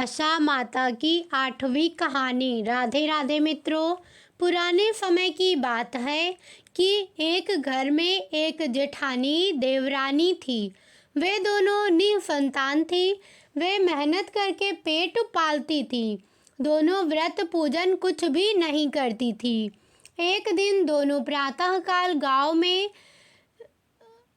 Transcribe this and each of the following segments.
दशा माता की 8वीं कहानी। राधे राधे मित्रों। पुराने समय की बात है कि एक घर में एक जेठानी देवरानी थी। वे दोनों निसंतान थी। वे मेहनत करके पेट पालती थी। दोनों व्रत पूजन कुछ भी नहीं करती थी। एक दिन दोनों प्रातःकाल गांव में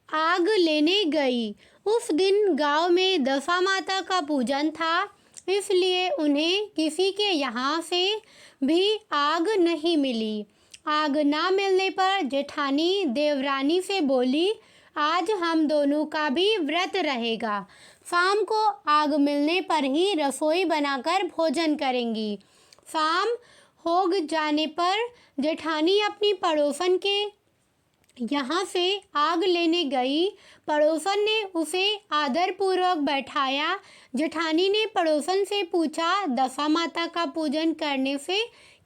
आग लेने गई। उस दिन गांव में दशा माता का पूजन था, इसलिए उन्हें किसी के यहाँ से भी आग नहीं मिली। आग ना मिलने पर जेठानी देवरानी से बोली, आज हम दोनों का भी व्रत रहेगा। शाम को आग मिलने पर ही रसोई बनाकर भोजन करेंगी। शाम हो जाने पर जेठानी अपनी पड़ोसन के यहाँ से आग लेने गई। पड़ोसन ने उसे आदरपूर्वक बैठाया। जेठानी ने पड़ोसन से पूछा, दशा माता का पूजन करने से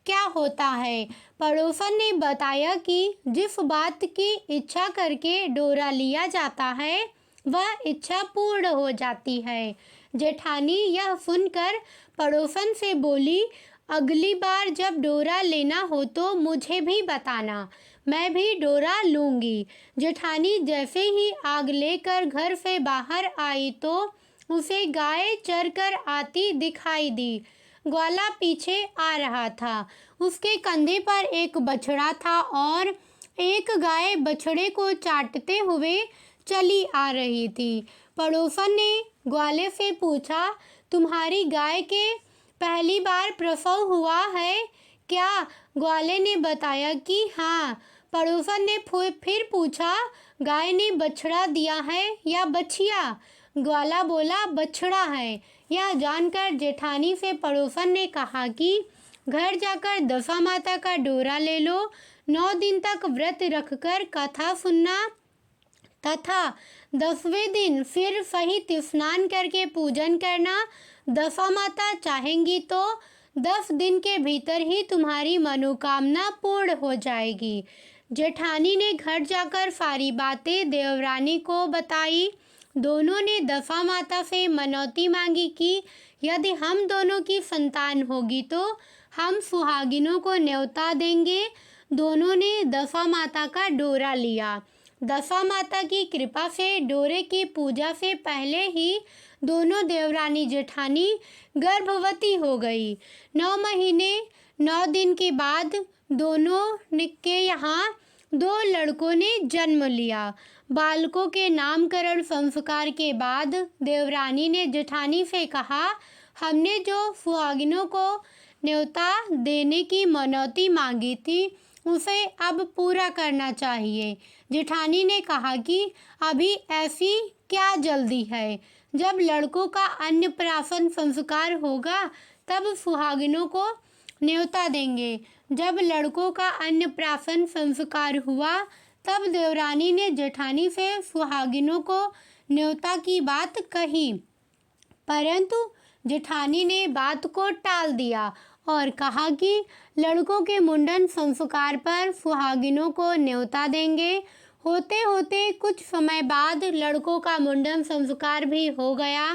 क्या होता है? पड़ोसन ने बताया कि जिस बात की इच्छा करके डोरा लिया जाता है वह इच्छा पूर्ण हो जाती है। जेठानी यह सुनकर पड़ोसन से बोली, अगली बार जब डोरा लेना हो तो मुझे भी बताना, मैं भी डोरा लूंगी। जेठानी जैसे ही आग लेकर घर से बाहर आई तो उसे गाय चरकर आती दिखाई दी। ग्वाला पीछे आ रहा था। उसके कंधे पर एक बछड़ा था और एक गाय बछड़े को चाटते हुए चली आ रही थी। पड़ोसन ने ग्वाले से पूछा, तुम्हारी गाय के पहली बार प्रसव हुआ है क्या? ग्वाले ने बताया कि हाँ। पड़ोसन ने फिर पूछा, गाय ने बछड़ा दिया है या बछिया? ग्वाला बोला, बछड़ा है। यह जानकर जेठानी से पड़ोसन ने कहा कि घर जाकर दशा माता का डोरा ले लो। 9 दिन तक व्रत रखकर कथा सुनना तथा 10वें दिन फिर सहित स्नान करके पूजन करना। दशा माता चाहेंगी तो 10 दिन के भीतर ही तुम्हारी मनोकामना पूर्ण हो जाएगी। जेठानी ने घर जाकर सारी बातें देवरानी को बताई। दोनों ने दशा माता से मनौती मांगी कि यदि हम दोनों की संतान होगी तो हम सुहागिनों को न्योता देंगे। दोनों ने दशा माता का डोरा लिया। दशा माता की कृपा से डोरे की पूजा से पहले ही दोनों देवरानी जेठानी गर्भवती हो गई। 9 महीने 9 दिन के बाद दोनों के यहाँ 2 लड़कों ने जन्म लिया। बालकों के नामकरण संस्कार के बाद देवरानी ने जेठानी से कहा, हमने जो सुहागिनों को न्योता देने की मनौती मांगी थी उसे अब पूरा करना चाहिए। जेठानी ने कहा कि अभी ऐसी क्या जल्दी है, जब लड़कों का अन्नप्राशन संस्कार होगा तब सुहागिनों को न्योता देंगे। जब लड़कों का अन्नप्राशन संस्कार हुआ तब देवरानी ने जेठानी से सुहागिनों को न्योता की बात कही, परंतु जेठानी ने बात को टाल दिया और कहा कि लड़कों के मुंडन संस्कार पर सुहागिनों को न्योता देंगे। होते होते कुछ समय बाद लड़कों का मुंडन संस्कार भी हो गया।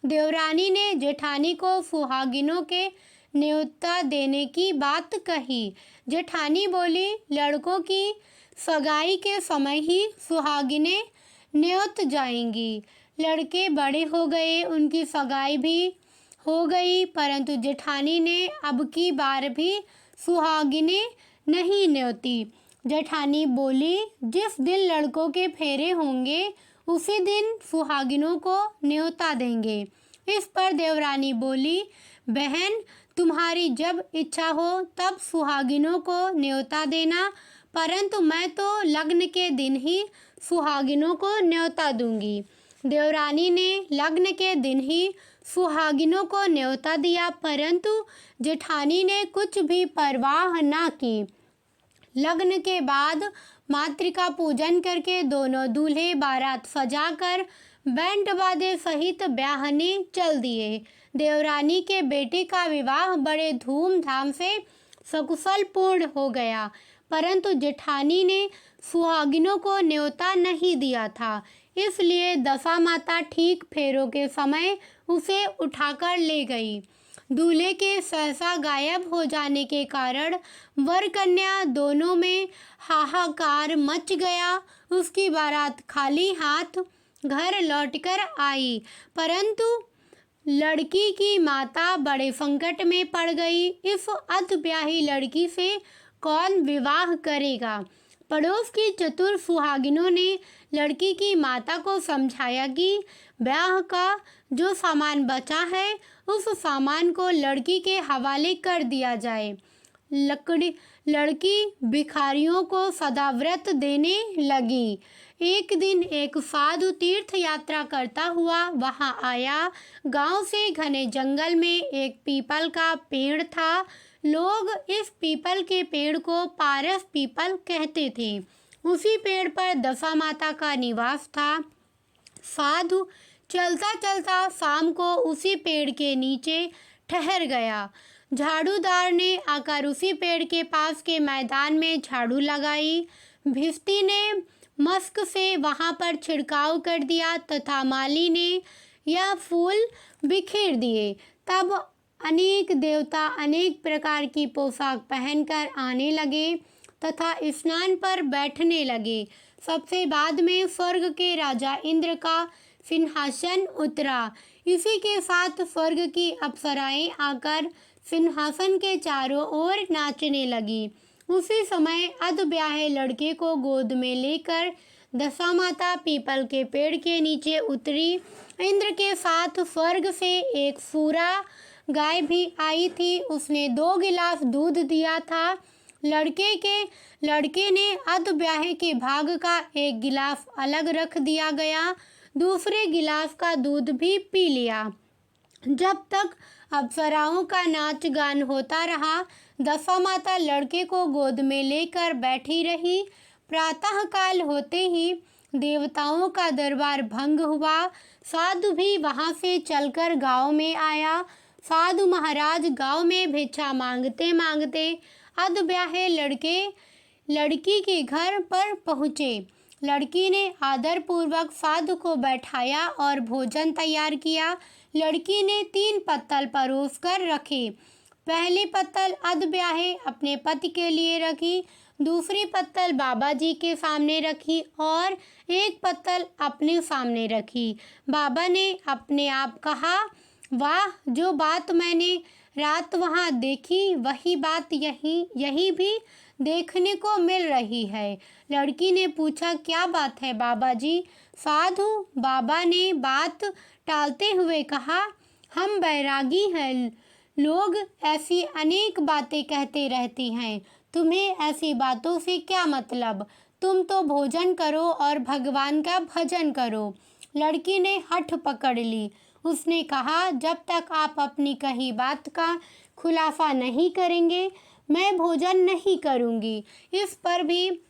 देवरानी ने जेठानी को सुहागिनों के न्योता देने की बात कही। जेठानी बोली, लड़कों की सगाई के समय ही सुहागिनें न्योत जाएंगी। लड़के बड़े हो गए, उनकी सगाई भी हो गई, परंतु जेठानी ने अब की बार भी सुहागिनें नहीं न्योती। जेठानी बोली, जिस दिन लड़कों के फेरे होंगे उसी दिन सुहागिनों को न्योता देंगे। इस पर देवरानी बोली, बहन तुम्हारी जब इच्छा हो तब सुहागिनों को न्योता देना, परंतु मैं तो लग्न के दिन ही सुहागिनों को न्योता दूंगी। देवरानी ने लग्न के दिन ही सुहागिनों को न्योता दिया, परंतु जेठानी ने कुछ भी परवाह ना की। लग्न के बाद मातृका पूजन करके दोनों दूल्हे बारात सजाकर बैंड बाजे सहित ब्याहने चल दिए। देवरानी के बेटे का विवाह बड़े धूमधाम से सकुशल पूर्ण हो गया, परंतु जेठानी ने सुहागिनों को न्योता नहीं दिया था, इसलिए दशा माता ठीक फेरों के समय उसे उठाकर ले गई। दूल्हे के सहसा गायब हो जाने के कारण वर कन्या दोनों में हाहाकार मच गया। उसकी बारात खाली हाथ घर लौटकर आई, परंतु लड़की की माता बड़े संकट में पड़ गई। इस अधब्याही लड़की से कौन विवाह करेगा? पड़ोस की चतुर सुहागिनों ने लड़की की माता को समझाया कि ब्याह का जो सामान बचा है उस सामान को लड़की के हवाले कर दिया जाए। लड़की भिखारियों को सदाव्रत देने लगी। एक दिन एक साधु तीर्थ यात्रा करता हुआ वहां आया। गांव से घने जंगल में एक पीपल का पेड़ था। लोग इस पीपल के पेड़ को पारस पीपल कहते थे। उसी पेड़ पर दशा माता का निवास था। साधु चलता चलता शाम को उसी पेड़ के नीचे ठहर गया। झाड़ूदार ने आकर उसी पेड़ के पास के मैदान में झाड़ू लगाई। भिस्ती ने मस्क से वहां पर छिड़काव कर दिया तथा माली ने यह फूल बिखेर दिए। तब अनेक देवता अनेक प्रकार की पोशाक पहनकर आने लगे तथा स्नान पर बैठने लगे। सबसे बाद में स्वर्ग के राजा इंद्र का सिंहासन उतरा। इसी के साथ स्वर्ग की अप्सराएं आकर सिंहासन के चारों ओर नाचने लगी। उसी समय अधब्याहे लड़के को गोद में लेकर दशा माता पीपल के पेड़ के नीचे उतरी। इंद्र के साथ स्वर्ग से एक सूरा गाय भी आई थी। उसने 2 गिलास दूध दिया था। लड़के ने अधब्याहे के भाग का एक गिलास अलग रख दिया गया। दूसरे गिलास का दूध भी पी लिया। जब तक अप्सराओं का नाच गान होता रहा, दशा माता लड़के को गोद में लेकर बैठी रही। प्रातः काल होते ही देवताओं का दरबार भंग हुआ। साधु भी वहां से चलकर गांव में आया। साधु महाराज गांव में भिक्षा मांगते मांगते अधब्याहे लड़की के घर पर पहुँचे। लड़की ने आदरपूर्वक साधु को बैठाया और भोजन तैयार किया। लड़की ने 3 पत्तल परोस कर रखे। पहली पत्तल अधब्याहे अपने पति के लिए रखी, दूसरी पत्तल बाबा जी के सामने रखी और एक पत्तल अपने सामने रखी। बाबा ने अपने आप कहा, वाह, जो बात मैंने रात वहाँ देखी वही बात यही भी देखने को मिल रही है। लड़की ने पूछा, क्या बात है बाबा जी? साधु बाबा ने बात टालते हुए कहा, हम बैरागी हैं। लोग ऐसी अनेक बातें कहते रहती हैं। तुम्हें ऐसी बातों से क्या मतलब? तुम तो भोजन करो और भगवान का भजन करो। लड़की ने हठ पकड़ ली। उसने कहा, जब तक आप अपनी कही बात का खुलासा नहीं करेंगे मैं भोजन नहीं करूंगी। इस पर भी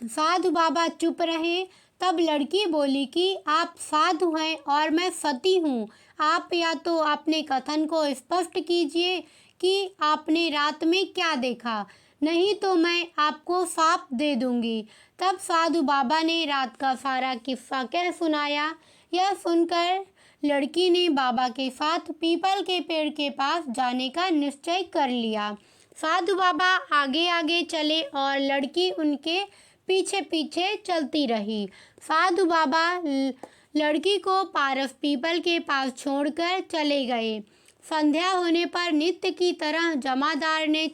साधु बाबा चुप रहे। तब लड़की बोली कि आप साधु हैं और मैं सती हूँ। आप या तो अपने कथन को स्पष्ट कीजिए कि आपने रात में क्या देखा, नहीं तो मैं आपको शाप दे दूंगी। तब साधु बाबा ने रात का सारा किस्सा कह सुनाया। यह सुनकर लड़की ने बाबा के साथ पीपल के पेड़ के पास जाने का निश्चय कर लिया। साधु बाबा आगे आगे चले और लड़की उनके पीछे पीछे चलती रही। साधु बाबा लड़की को पारस पीपल के पास छोड़कर चले गए। संध्या होने पर नित्य की तरह जमादार ने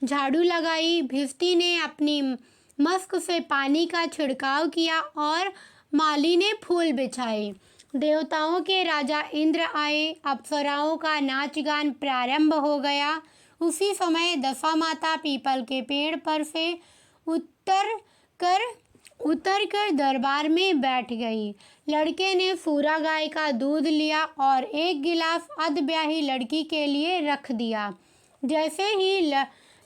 झाड़ू लगाई। भिस्ती ने अपनी मस्क से पानी का छिड़काव किया और माली ने फूल बिछाए। देवताओं के राजा इंद्र आए। अप्सराओं का नाच गान प्रारंभ हो गया। उसी समय दशा माता पीपल के पेड़ पर से उतर कर दरबार में बैठ गई। लड़के ने सूरा गाय का दूध लिया और एक गिलास अधब्याही लड़की के लिए रख दिया। जैसे ही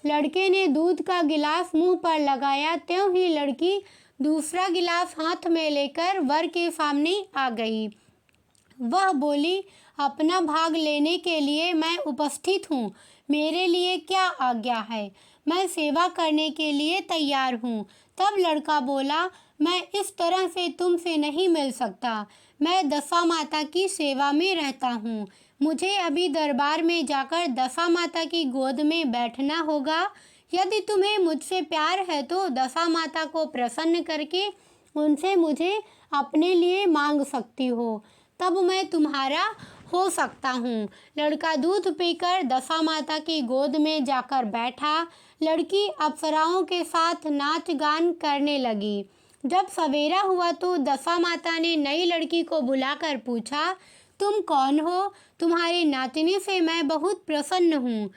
लड़के ने दूध का गिलास मुंह पर लगाया, त्यों ही लड़की दूसरा गिलास हाथ में लेकर वर के सामने आ गई। वह बोली, अपना भाग लेने के लिए मैं उपस्थित हूँ। मेरे लिए क्या आज्ञा है? मैं सेवा करने के लिए तैयार हूँ। तब लड़का बोला, मैं इस तरह से तुमसे नहीं मिल सकता। मैं दशा माता की सेवा में रहता हूँ। मुझे अभी दरबार में जाकर दशा माता की गोद में बैठना होगा। यदि तुम्हें मुझसे प्यार है तो दशा माता को प्रसन्न करके उनसे मुझे अपने लिए मांग सकती हो, तब मैं तुम्हारा हो सकता हूँ। लड़का दूध पीकर दशा माता की गोद में जाकर बैठा। लड़की अप्सराओं के साथ नाच गान करने लगी। जब सवेरा हुआ तो दशा माता ने नई लड़की को बुलाकर पूछा, तुम कौन हो? तुम्हारे नाचने से मैं बहुत प्रसन्न हूँ।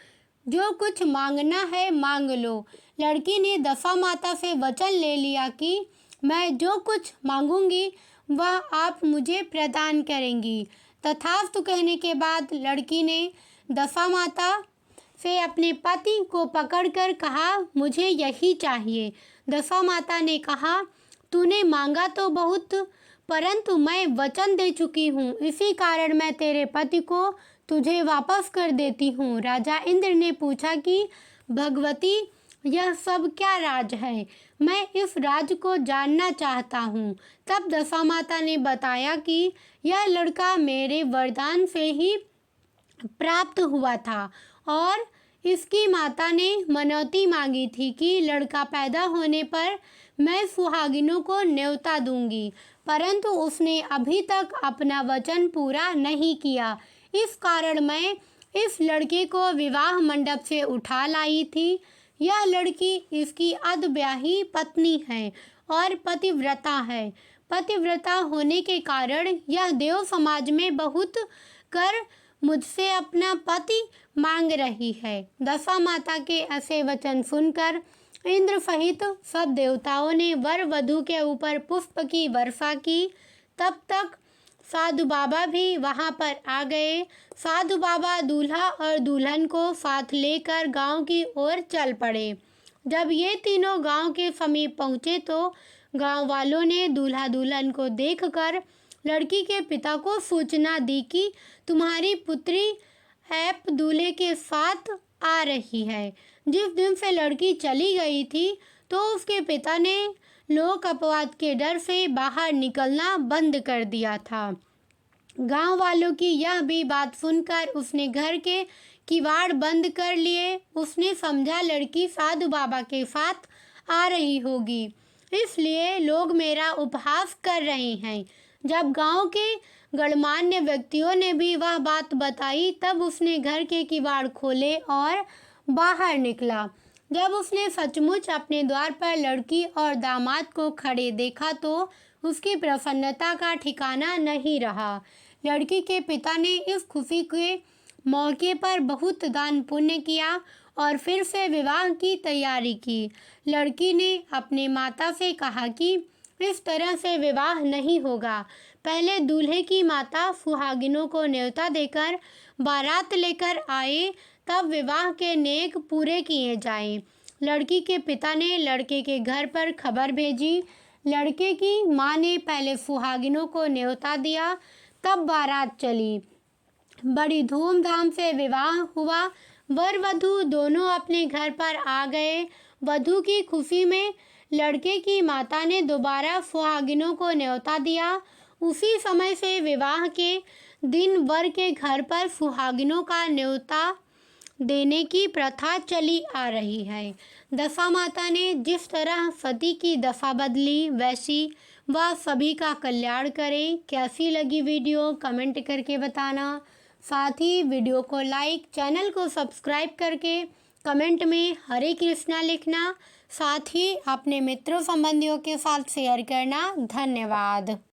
जो कुछ मांगना है मांग लो। लड़की ने दशा माता से वचन ले लिया कि मैं जो कुछ मांगूंगी वह आप मुझे प्रदान करेंगी। तथास्तु कहने के बाद लड़की ने दशा माता से अपने पति को पकड़कर कहा, मुझे यही चाहिए। दशा माता ने कहा, तूने मांगा तो बहुत, परंतु मैं वचन दे चुकी हूँ, इसी कारण मैं तेरे पति को तुझे वापस कर देती हूँ। राजा इंद्र ने पूछा कि भगवती, यह सब क्या राज है? मैं इस राज को जानना चाहता हूँ। तब दशा माता ने बताया कि यह लड़का मेरे वरदान से ही प्राप्त हुआ था और इसकी माता ने मनौती मांगी थी कि लड़का पैदा होने पर मैं सुहागिनों को न्योता दूंगी, परंतु उसने अभी तक अपना वचन पूरा नहीं किया। इस कारण मैं इस लड़के को विवाह मंडप से उठा लाई थी। यह लड़की इसकी अधब्याही पत्नी है और पतिव्रता है। पतिव्रता होने के कारण यह देव समाज में बहुत कर मुझसे अपना पति मांग रही है। दशा माता के ऐसे वचन सुनकर इंद्र सहित सब देवताओं ने वर वधू के ऊपर पुष्प की वर्षा की। तब तक साधु बाबा भी वहां पर आ गए। साधु बाबा दूल्हा और दुल्हन को साथ लेकर गांव की ओर चल पड़े। जब ये तीनों गांव के समीप पहुंचे तो गांव वालों ने दूल्हा दुल्हन को देखकर लड़की के पिता को सूचना दी कि तुम्हारी पुत्री ऐप दूल्हे के साथ आ रही है। जिस दिन से लड़की चली गई थी तो उसके पिता ने लोक अपवाद के डर से बाहर निकलना बंद कर दिया था। गांव वालों की यह भी बात सुनकर उसने घर के किवाड़ बंद कर लिए। उसने समझा लड़की साधु बाबा के साथ आ रही होगी, इसलिए लोग मेरा उपहास कर रहे हैं। जब गांव के गणमान्य व्यक्तियों ने भी वह बात बताई तब उसने घर के किवाड़ खोले और बाहर निकला। जब उसने सचमुच अपने द्वार पर लड़की और दामाद को खड़े देखा तो उसकी प्रसन्नता का ठिकाना नहीं रहा। लड़की के पिता ने इस खुशी के मौके पर बहुत दान पुण्य किया और फिर से विवाह की तैयारी की। लड़की ने अपने माता से कहा कि इस तरह से विवाह नहीं होगा। पहले दूल्हे की माता सुहागिनों को न्योता देकर बारात लेकर आए, तब विवाह के नेक पूरे किए जाएं। लड़की के पिता ने लड़के के घर पर खबर भेजी। लड़के की मां ने पहले सुहागिनों को न्योता दिया, तब बारात चली। बड़ी धूमधाम से विवाह हुआ। वर वधू दोनों अपने घर पर आ गए। वधू की खुशी में लड़के की माता ने दोबारा सुहागिनों को न्योता दिया। उसी समय से विवाह के दिन वर के घर पर सुहागिनों का न्योता देने की प्रथा चली आ रही है। दशा माता ने जिस तरह सती की दशा बदली, वैसी वह सभी का कल्याण करे। कैसी लगी वीडियो कमेंट करके बताना। साथ ही वीडियो को लाइक, चैनल को सब्सक्राइब करके कमेंट में हरे कृष्णा लिखना। साथ ही अपने मित्रों संबंधियों के साथ शेयर करना। धन्यवाद।